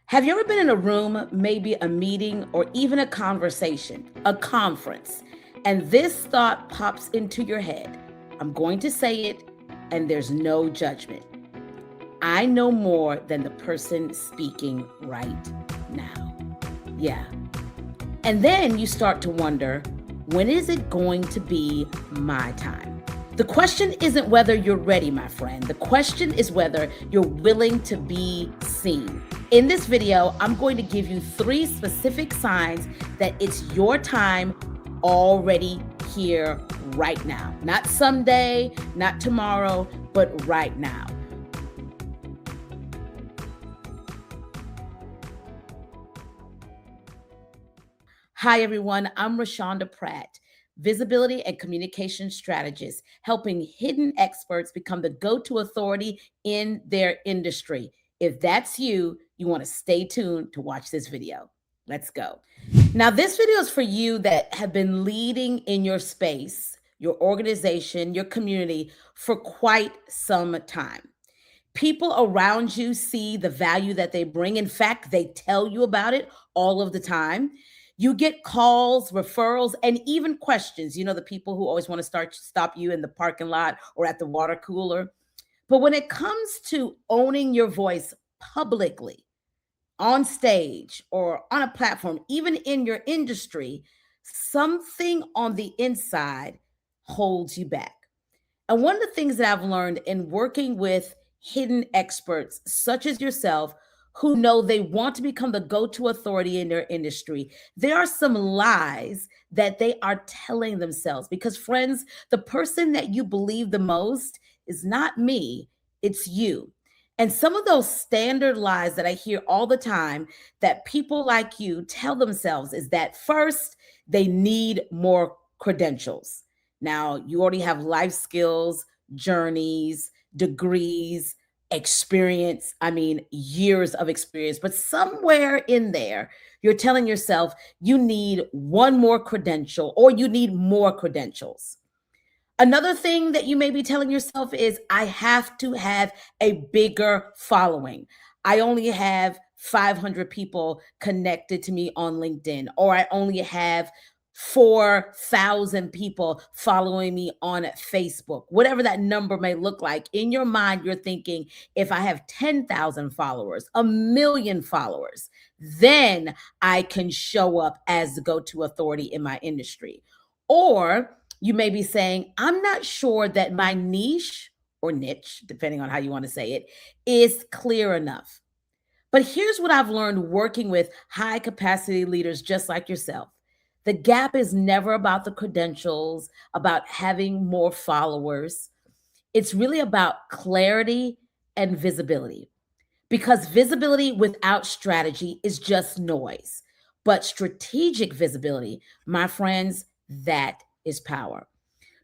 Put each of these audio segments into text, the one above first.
Have you ever been in a room, maybe a meeting, or even a conversation, a conference, and this thought pops into your head? I'm going to say it, and there's no judgment. I know more than the person speaking right now. Yeah. And then you start to wonder, when is it going to be my time? The question isn't whether you're ready, my friend. The question is whether you're willing to be seen. In this video, I'm going to give you 3 specific signs that it's your time already here right now. Not someday, not tomorrow, but right now. Hi, everyone. I'm Rashonda Pratt, visibility and communication strategist, helping hidden experts become the go-to authority in their industry. If that's you, you want to stay tuned to watch this video. Let's go. Now, this video is for you that have been leading in your space, your organization, your community for quite some time. People around you see the value that they bring. In fact, they tell you about it all of the time. You get calls, referrals, and even questions. You know, the people who always want to stop you in the parking lot or at the water cooler. But when it comes to owning your voice publicly, on stage or on a platform, even in your industry, something on the inside holds you back. And one of the things that I've learned in working with hidden experts, such as yourself, who know they want to become the go-to authority in their industry, there are some lies that they are telling themselves. Because, friends, the person that you believe the most is not me, it's you. And some of those standard lies that I hear all the time that people like you tell themselves is that first, they need more credentials. Now, you already have life skills, journeys, degrees, experience. I mean, years of experience. But somewhere in there, you're telling yourself you need one more credential or you need more credentials. Another thing that you may be telling yourself is, I have to have a bigger following. I only have 500 people connected to me on LinkedIn, or I only have 4,000 people following me on Facebook. Whatever that number may look like, in your mind, you're thinking, if I have 10,000 followers, a million followers, then I can show up as the go-to authority in my industry. Or you may be saying, I'm not sure that my niche or niche, depending on how you want to say it, is clear enough. But here's what I've learned working with high capacity leaders just like yourself. The gap is never about the credentials, about having more followers. It's really about clarity and visibility, because visibility without strategy is just noise. But strategic visibility, my friends, that is power.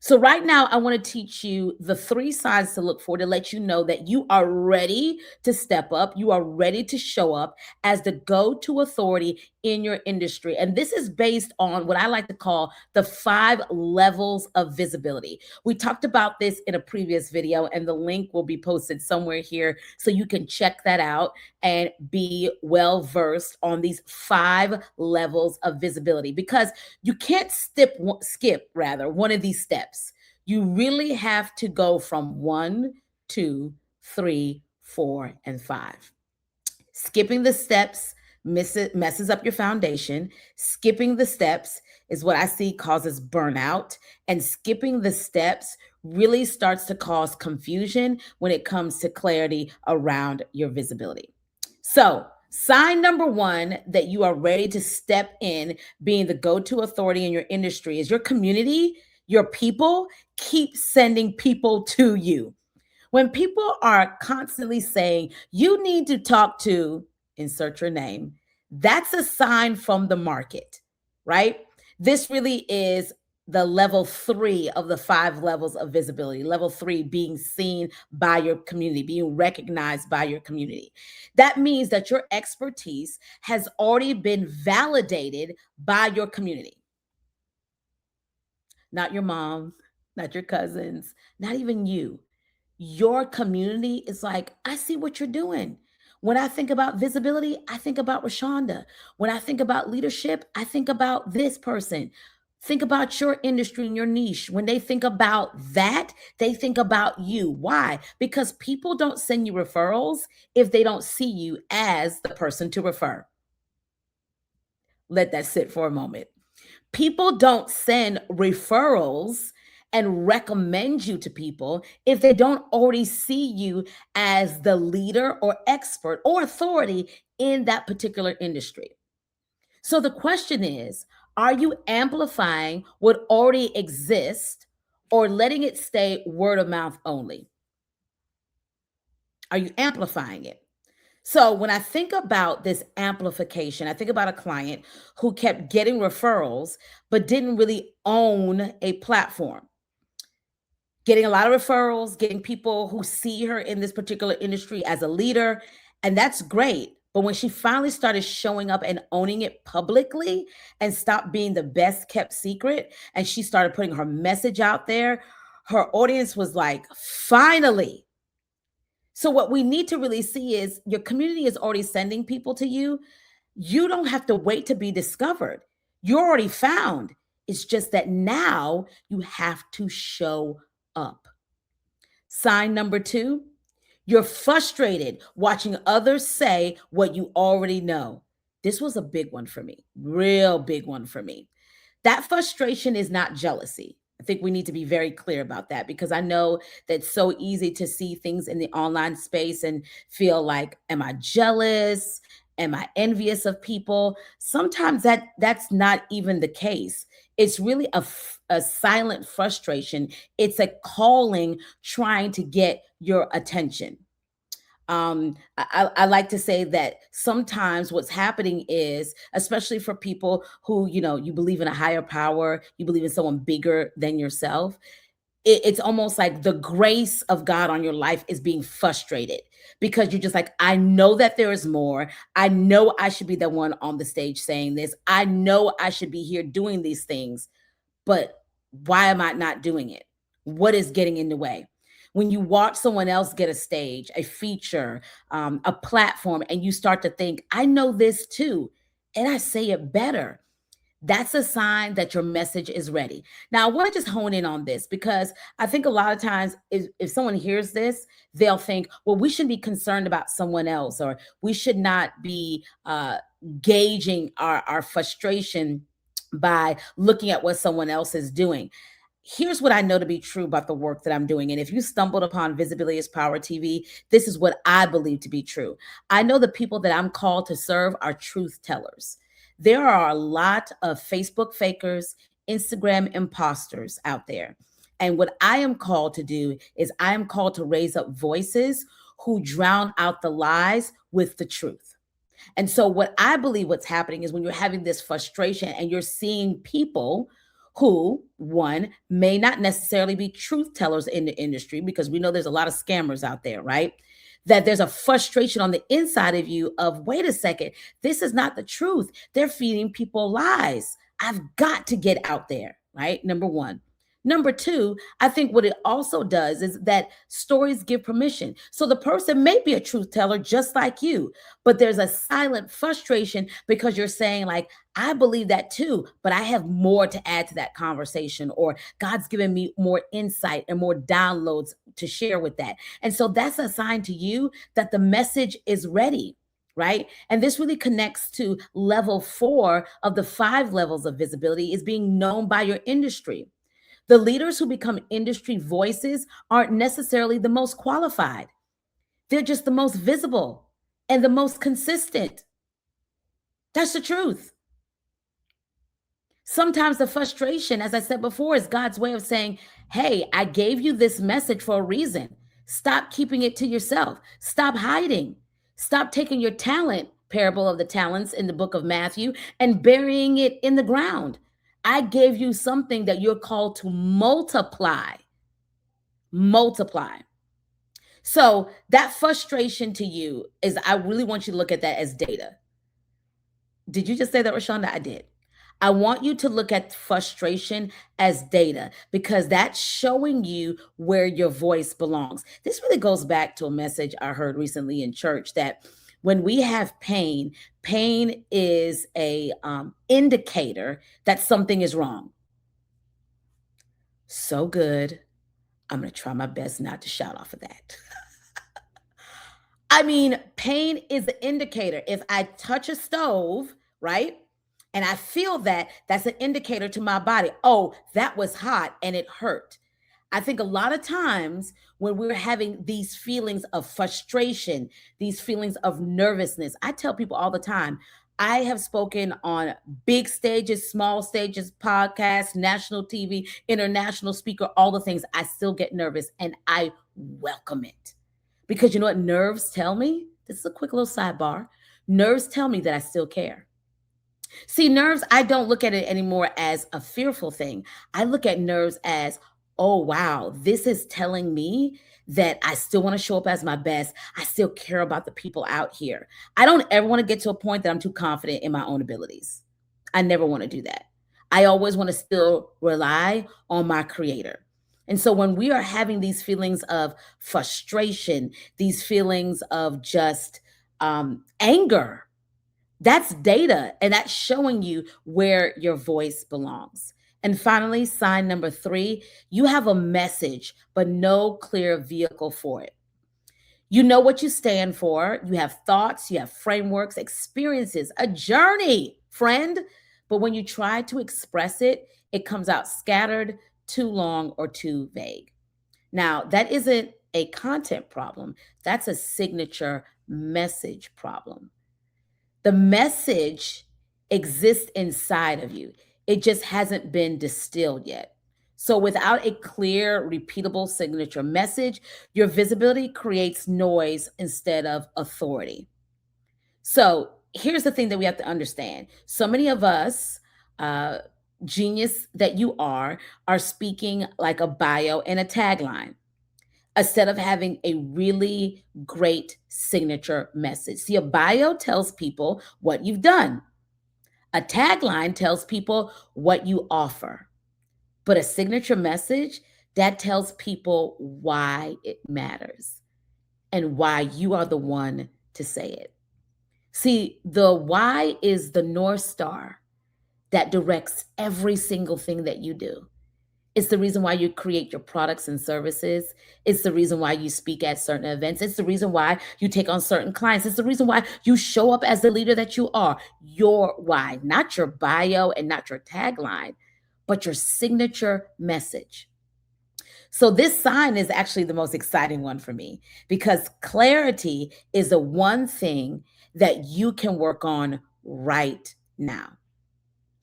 So right now, I want to teach you the 3 signs to look for to let you know that you are ready to step up. You are ready to show up as the go-to authority in your industry. And this is based on what I like to call the 5 levels of visibility. We talked about this in a previous video, and the link will be posted somewhere here so you can check that out and be well versed on these 5 levels of visibility, because you can't skip one of these steps. You really have to go from 1, 2, 3, 4, and 5. Skipping the steps messes up your foundation. Skipping the steps is what I see causes burnout. And skipping the steps really starts to cause confusion when it comes to clarity around your visibility. So, sign number 1 that you are ready to step in being the go-to authority in your industry is your community, your people keep sending people to you. When people are constantly saying, you need to talk to, insert your name, that's a sign from the market, right? This really is the level 3 of the 5 levels of visibility. Level 3 being seen by your community, being recognized by your community. That means that your expertise has already been validated by your community. Not your mom, not your cousins, not even you. Your community is like, I see what you're doing. When I think about visibility, I think about Rashonda. When I think about leadership, I think about this person. Think about your industry and your niche. When they think about that, they think about you. Why? Because people don't send you referrals if they don't see you as the person to refer. Let that sit for a moment. People don't send referrals and recommend you to people if they don't already see you as the leader or expert or authority in that particular industry. So the question is, are you amplifying what already exists or letting it stay word of mouth only? Are you amplifying it? So when I think about this amplification, I think about a client who kept getting referrals but didn't really own a platform. Getting a lot of referrals, getting people who see her in this particular industry as a leader, and that's great. But when she finally started showing up and owning it publicly and stopped being the best kept secret, and she started putting her message out there, her audience was like, finally. So, what we need to really see is your community is already sending people to you. You don't have to wait to be discovered. You're already found. It's just that now you have to show up. Sign number two, you're frustrated watching others say what you already know. This was a big one for me, real big one for me. That frustration is not jealousy. I think we need to be very clear about that because I know that's so easy to see things in the online space and feel like, am I jealous? Am I envious of people? Sometimes that's not even the case. It's really a silent frustration. It's a calling trying to get your attention. I like to say that sometimes what's happening is, especially for people who, you believe in a higher power, you believe in someone bigger than yourself, it's almost like the grace of God on your life is being frustrated because you're just like, I know that there is more. I know I should be the one on the stage saying this. I know I should be here doing these things, but why am I not doing it? What is getting in the way? When you watch someone else get a stage, a feature, a platform, and you start to think, I know this too, and I say it better, that's a sign that your message is ready. Now, I want to just hone in on this because I think a lot of times if someone hears this, they'll think, well, we shouldn't be concerned about someone else, or we should not be gauging our frustration by looking at what someone else is doing. Here's what I know to be true about the work that I'm doing. And if you stumbled upon Visibility is Power TV, this is what I believe to be true. I know the people that I'm called to serve are truth tellers. There are a lot of Facebook fakers, Instagram imposters out there. And what I am called to do is I am called to raise up voices who drown out the lies with the truth. And so, what I believe what's happening is when you're having this frustration and you're seeing people who, one, may not necessarily be truth tellers in the industry, because we know there's a lot of scammers out there, right? That there's a frustration on the inside of you of, wait a second, this is not the truth. They're feeding people lies. I've got to get out there, right? Number one. Number two, I think what it also does is that stories give permission. So the person may be a truth teller just like you, but there's a silent frustration because you're saying, like, I believe that too, but I have more to add to that conversation, or God's given me more insight and more downloads to share with that. And so that's a sign to you that the message is ready. Right. And this really connects to level 4 of the 5 levels of visibility, is being known by your industry. The leaders who become industry voices aren't necessarily the most qualified. They're just the most visible and the most consistent. That's the truth. Sometimes the frustration, as I said before, is God's way of saying, hey, I gave you this message for a reason. Stop keeping it to yourself. Stop hiding. Stop taking your talent, parable of the talents in the book of Matthew, and burying it in the ground. I gave you something that you're called to multiply. Multiply. So that frustration to you is, I really want you to look at that as data. Did you just say that, Rashonda? I did. I want you to look at frustration as data, because that's showing you where your voice belongs. This really goes back to a message I heard recently in church, that When we have pain, pain is a indicator that something is wrong. So good. I'm going to try my best not to shout off of that. I mean, pain is the indicator. If I touch a stove, right? And I feel that, that's an indicator to my body. Oh, that was hot and it hurt. I think a lot of times when we're having these feelings of frustration, these feelings of nervousness, I tell people all the time, I have spoken on big stages, small stages, podcasts, national TV, international speaker, all the things. I still get nervous and I welcome it. Because you know what nerves tell me? This is a quick little sidebar. Nerves tell me that I still care. See, nerves, I don't look at it anymore as a fearful thing. I look at nerves as, oh, wow, this is telling me that I still want to show up as my best. I still care about the people out here. I don't ever want to get to a point that I'm too confident in my own abilities. I never want to do that. I always want to still rely on my creator. And so when we are having these feelings of frustration, these feelings of just anger, that's data and that's showing you where your voice belongs. And finally, sign number 3, you have a message, but no clear vehicle for it. You know what you stand for. You have thoughts, you have frameworks, experiences, a journey, friend. But when you try to express it, it comes out scattered, too long, or too vague. Now, that isn't a content problem, that's a signature message problem. The message exists inside of you. It just hasn't been distilled yet. So without a clear, repeatable signature message, your visibility creates noise instead of authority. So here's the thing that we have to understand. So many of us, genius that you are speaking like a bio and a tagline instead of having a really great signature message. See, a bio tells people what you've done. A tagline tells people what you offer. But a signature message, that tells people why it matters and why you are the one to say it. See, the why is the North Star that directs every single thing that you do. It's the reason why you create your products and services. It's the reason why you speak at certain events. It's the reason why you take on certain clients. It's the reason why you show up as the leader that you are. Your why, not your bio and not your tagline, but your signature message. So this sign is actually the most exciting one for me because clarity is the one thing that you can work on right now.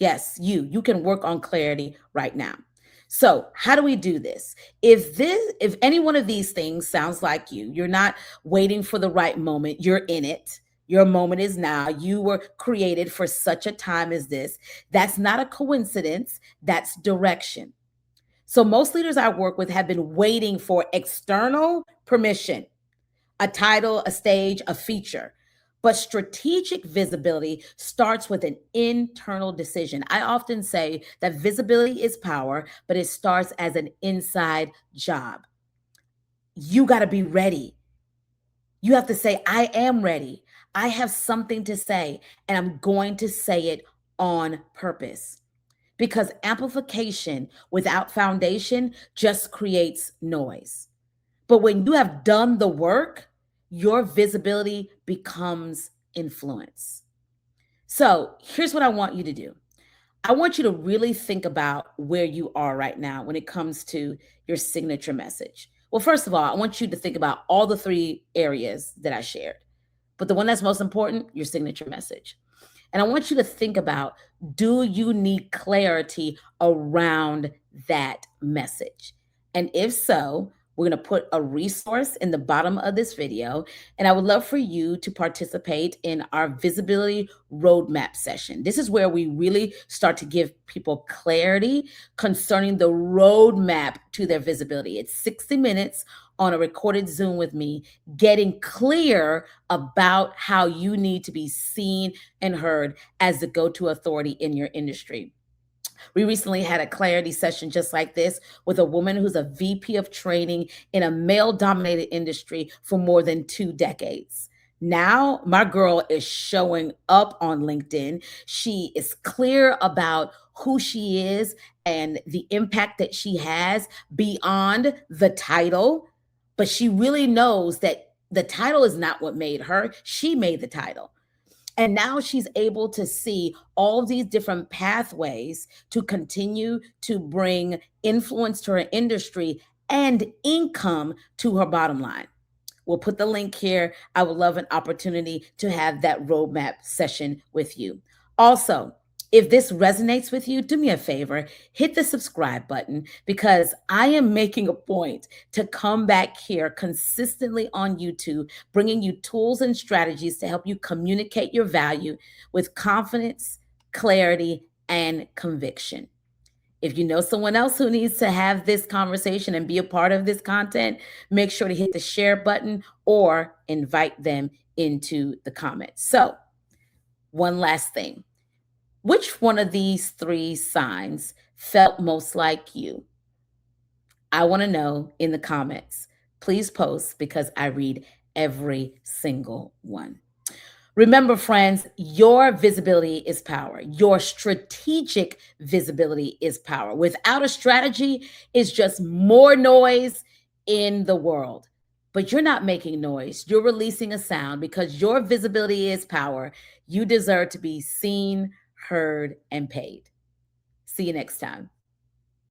Yes, you can work on clarity right now. So, how do we do this? If any one of these things sounds like you're not waiting for the right moment, you're in it. Your moment is now. You were created for such a time as this. That's not a coincidence, that's direction. So, most leaders I work with have been waiting for external permission, a title, a stage, a feature. But strategic visibility starts with an internal decision. I often say that visibility is power, but it starts as an inside job. You got to be ready. You have to say, I am ready. I have something to say, and I'm going to say it on purpose. Because amplification without foundation just creates noise. But when you have done the work, your visibility becomes influence. So here's what I want you to do. I want you to really think about where you are right now when it comes to your signature message. Well, first of all, I want you to think about all the 3 areas that I shared. But the one that's most important, your signature message. And I want you to think about, do you need clarity around that message? And if so, we're going to put a resource in the bottom of this video. And I would love for you to participate in our visibility roadmap session. This is where we really start to give people clarity concerning the roadmap to their visibility. It's 60 minutes on a recorded Zoom with me, getting clear about how you need to be seen and heard as the go-to authority in your industry. We recently had a clarity session just like this with a woman who's a VP of training in a male-dominated industry for more than 2 decades. Now, my girl is showing up on LinkedIn. She is clear about who she is and the impact that she has beyond the title. But she really knows that the title is not what made her. She made the title. And now she's able to see all of these different pathways to continue to bring influence to her industry and income to her bottom line. We'll put the link here. I would love an opportunity to have that roadmap session with you. Also, if this resonates with you, do me a favor, hit the subscribe button, because I am making a point to come back here consistently on YouTube, bringing you tools and strategies to help you communicate your value with confidence, clarity, and conviction. If you know someone else who needs to have this conversation and be a part of this content, make sure to hit the share button or invite them into the comments. So, one last thing. Which one of these three signs felt most like you? I want to know in the comments. Please post, because I read every single one. Remember, friends, your visibility is power. Your strategic visibility is power. Without a strategy, it's just more noise in the world. But you're not making noise. You're releasing a sound, because your visibility is power. You deserve to be seen, heard, and paid. See you next time.